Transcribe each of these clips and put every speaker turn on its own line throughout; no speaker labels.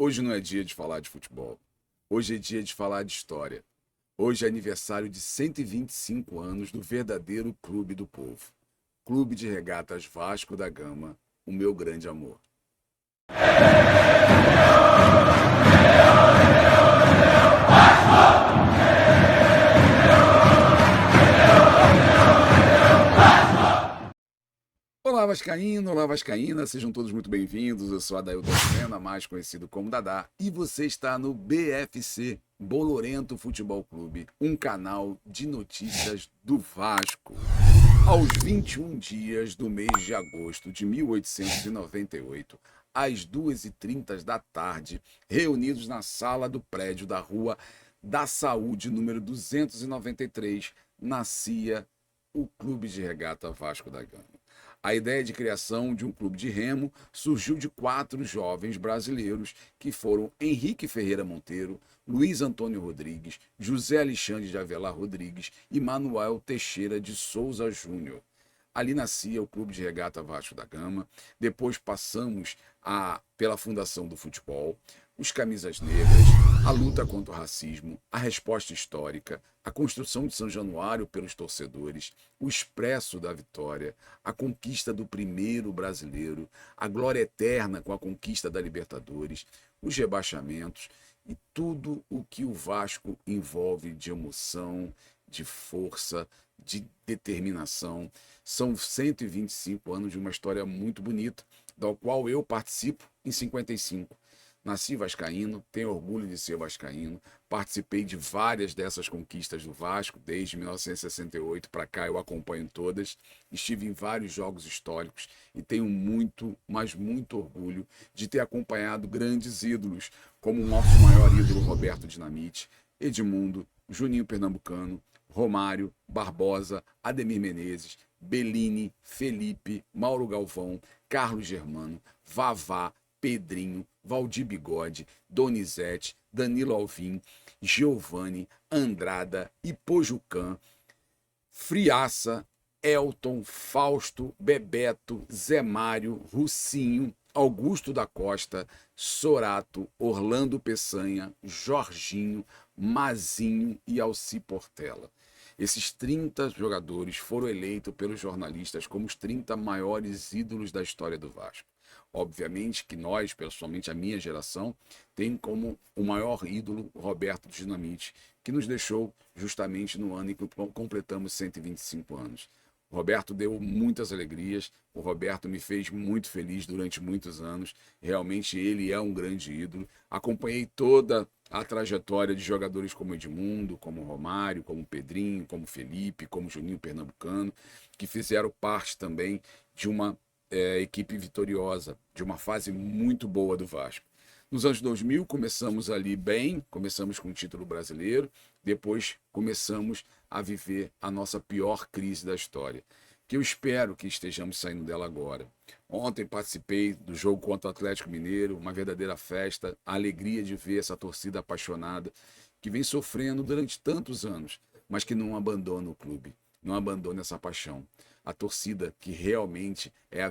Hoje não é dia de falar de futebol. Hoje é dia de falar de história. Hoje é aniversário de 125 anos do verdadeiro Clube do Povo. Clube de Regatas Vasco da Gama, o meu grande amor. Olá, Vascaíno, olá, Vascaína, sejam todos muito bem-vindos. Eu sou Adailton Senna, mais conhecido como Dadá, e você está no BFC, Bolorento Futebol Clube, um canal de notícias do Vasco. Aos 21 dias do mês de agosto de 1898, às 2h30 da tarde, reunidos na sala do prédio da Rua da Saúde, número 293, nascia o Clube de Regata Vasco da Gama. A ideia de criação de um clube de remo surgiu de 4 jovens brasileiros que foram Henrique Ferreira Monteiro, Luiz Antônio Rodrigues, José Alexandre de Avelar Rodrigues e Manuel Teixeira de Souza Júnior. Ali nascia o Clube de Regata Vasco da Gama. Depois passamos pela fundação do futebol, os camisas negras, a luta contra o racismo, a resposta histórica, a construção de São Januário pelos torcedores, o expresso da vitória, a conquista do primeiro brasileiro, a glória eterna com a conquista da Libertadores, os rebaixamentos e tudo o que o Vasco envolve de emoção, de força, de determinação. São 125 anos de uma história muito bonita, da qual eu participo em 55. Nasci vascaíno, tenho orgulho de ser vascaíno, participei de várias dessas conquistas do Vasco, desde 1968 para cá eu acompanho todas, estive em vários jogos históricos e tenho muito, mas muito orgulho de ter acompanhado grandes ídolos, como o nosso maior ídolo Roberto Dinamite, Edmundo, Juninho Pernambucano, Romário, Barbosa, Ademir Menezes, Bellini, Felipe, Mauro Galvão, Carlos Germano, Vavá, Pedrinho, Valdir Bigode, Donizete, Danilo Alvim, Giovanni, Andrada, Ipojucan, Friaça, Elton, Fausto, Bebeto, Zé Mário, Russinho, Augusto da Costa, Sorato, Orlando Peçanha, Jorginho, Mazinho e Alci Portela. Esses 30 jogadores foram eleitos pelos jornalistas como os 30 maiores ídolos da história do Vasco. Obviamente que nós, pessoalmente a minha geração, tem como o maior ídolo Roberto Dinamite, que nos deixou justamente no ano em que completamos 125 anos. O Roberto deu muitas alegrias, o Roberto me fez muito feliz durante muitos anos, realmente ele é um grande ídolo. Acompanhei toda a trajetória de jogadores como Edmundo, como Romário, como Pedrinho, como Felipe, como Juninho Pernambucano, que fizeram parte também de uma equipe vitoriosa, de uma fase muito boa do Vasco. Nos anos 2000 começamos ali bem, começamos com o título brasileiro, depois começamos a viver a nossa pior crise da história, que eu espero que estejamos saindo dela agora. Ontem participei do jogo contra o Atlético Mineiro, uma verdadeira festa, a alegria de ver essa torcida apaixonada que vem sofrendo durante tantos anos, mas que não abandona o clube, não abandona essa paixão. A torcida que realmente é o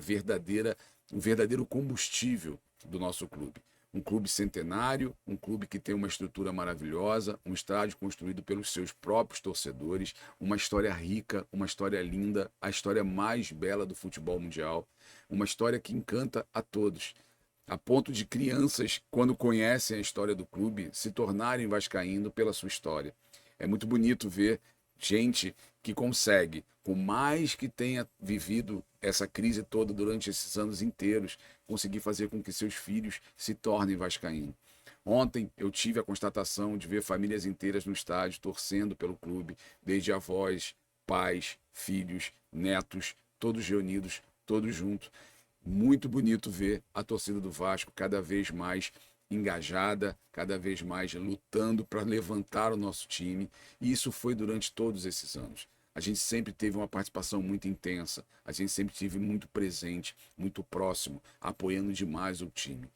verdadeiro combustível do nosso clube. Um clube centenário, um clube que tem uma estrutura maravilhosa, um estádio construído pelos seus próprios torcedores, uma história rica, uma história linda, a história mais bela do futebol mundial, uma história que encanta a todos, a ponto de crianças, quando conhecem a história do clube, se tornarem vascaíno pela sua história. É muito bonito ver gente que consegue, por mais que tenha vivido essa crise toda durante esses anos inteiros, conseguir fazer com que seus filhos se tornem vascaínos. Ontem eu tive a constatação de ver famílias inteiras no estádio torcendo pelo clube, desde avós, pais, filhos, netos, todos reunidos, todos juntos. Muito bonito ver a torcida do Vasco cada vez mais engajada, cada vez mais lutando para levantar o nosso time, e isso foi durante todos esses anos. A gente sempre teve uma participação muito intensa, a gente sempre esteve muito presente, muito próximo, apoiando demais o time.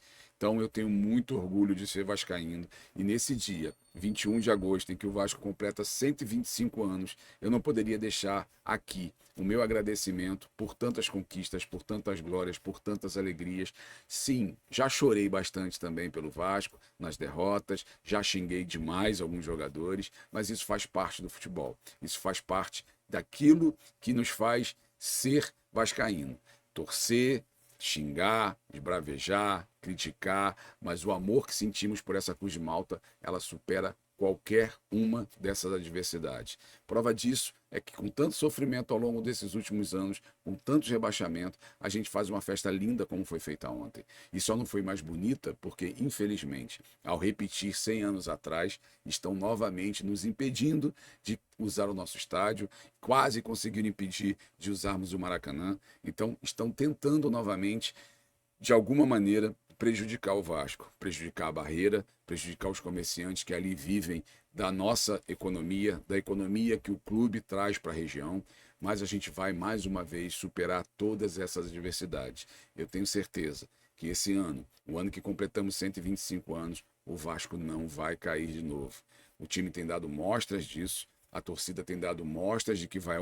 Então eu tenho muito orgulho de ser vascaíno. E nesse dia, 21 de agosto, em que o Vasco completa 125 anos, eu não poderia deixar aqui o meu agradecimento por tantas conquistas, por tantas glórias, por tantas alegrias. Sim, já chorei bastante também pelo Vasco, nas derrotas, já xinguei demais alguns jogadores, mas isso faz parte do futebol. Isso faz parte daquilo que nos faz ser vascaíno. Torcer, xingar, esbravejar, criticar, mas o amor que sentimos por essa Cruz de Malta, ela supera qualquer uma dessas adversidades. Prova disso é que com tanto sofrimento ao longo desses últimos anos, com tantos rebaixamentos, a gente faz uma festa linda como foi feita ontem. E só não foi mais bonita porque, infelizmente, ao repetir 100 anos atrás, estão novamente nos impedindo de usar o nosso estádio, quase conseguiram impedir de usarmos o Maracanã. Então, estão tentando novamente, de alguma maneira, prejudicar o Vasco, prejudicar a Barreira, prejudicar os comerciantes que ali vivem da nossa economia, da economia que o clube traz para a região, mas a gente vai mais uma vez superar todas essas adversidades. Eu tenho certeza que esse ano, o ano que completamos 125 anos, o Vasco não vai cair de novo. O time tem dado mostras disso, a torcida tem dado mostras de que vai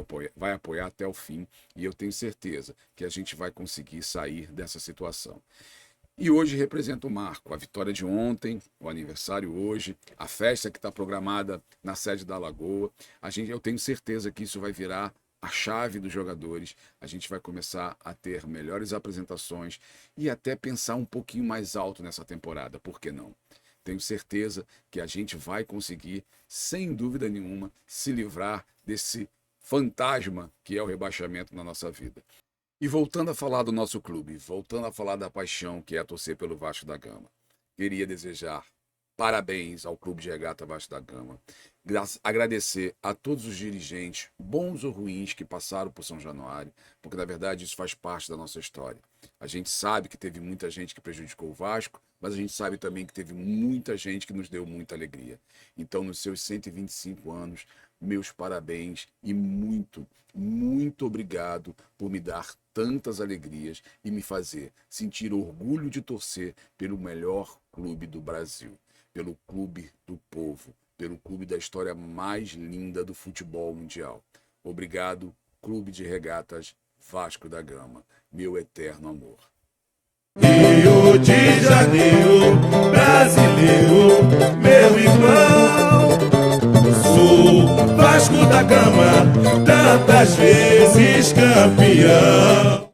apoiar até o fim, e eu tenho certeza que a gente vai conseguir sair dessa situação. E hoje representa o marco, a vitória de ontem, o aniversário hoje, a festa que está programada na sede da Lagoa. Eu tenho certeza que isso vai virar a chave dos jogadores. A gente vai começar a ter melhores apresentações e até pensar um pouquinho mais alto nessa temporada, por que não? Tenho certeza que a gente vai conseguir, sem dúvida nenhuma, se livrar desse fantasma que é o rebaixamento na nossa vida. E voltando a falar do nosso clube, voltando a falar da paixão que é torcer pelo Vasco da Gama, queria desejar parabéns ao Clube de Regata Vasco da Gama, agradecer a todos os dirigentes, bons ou ruins, que passaram por São Januário, porque na verdade isso faz parte da nossa história. A gente sabe que teve muita gente que prejudicou o Vasco, mas a gente sabe também que teve muita gente que nos deu muita alegria. Então, nos seus 125 anos, meus parabéns e muito, muito obrigado por me dar tantas alegrias e me fazer sentir orgulho de torcer pelo melhor clube do Brasil, pelo clube do povo, pelo clube da história mais linda do futebol mundial. Obrigado, Clube de Regatas Vasco da Gama, meu eterno amor.
Rio de Janeiro, brasileiro, meu irmão. Sou Vasco da Gama, tantas vezes campeão.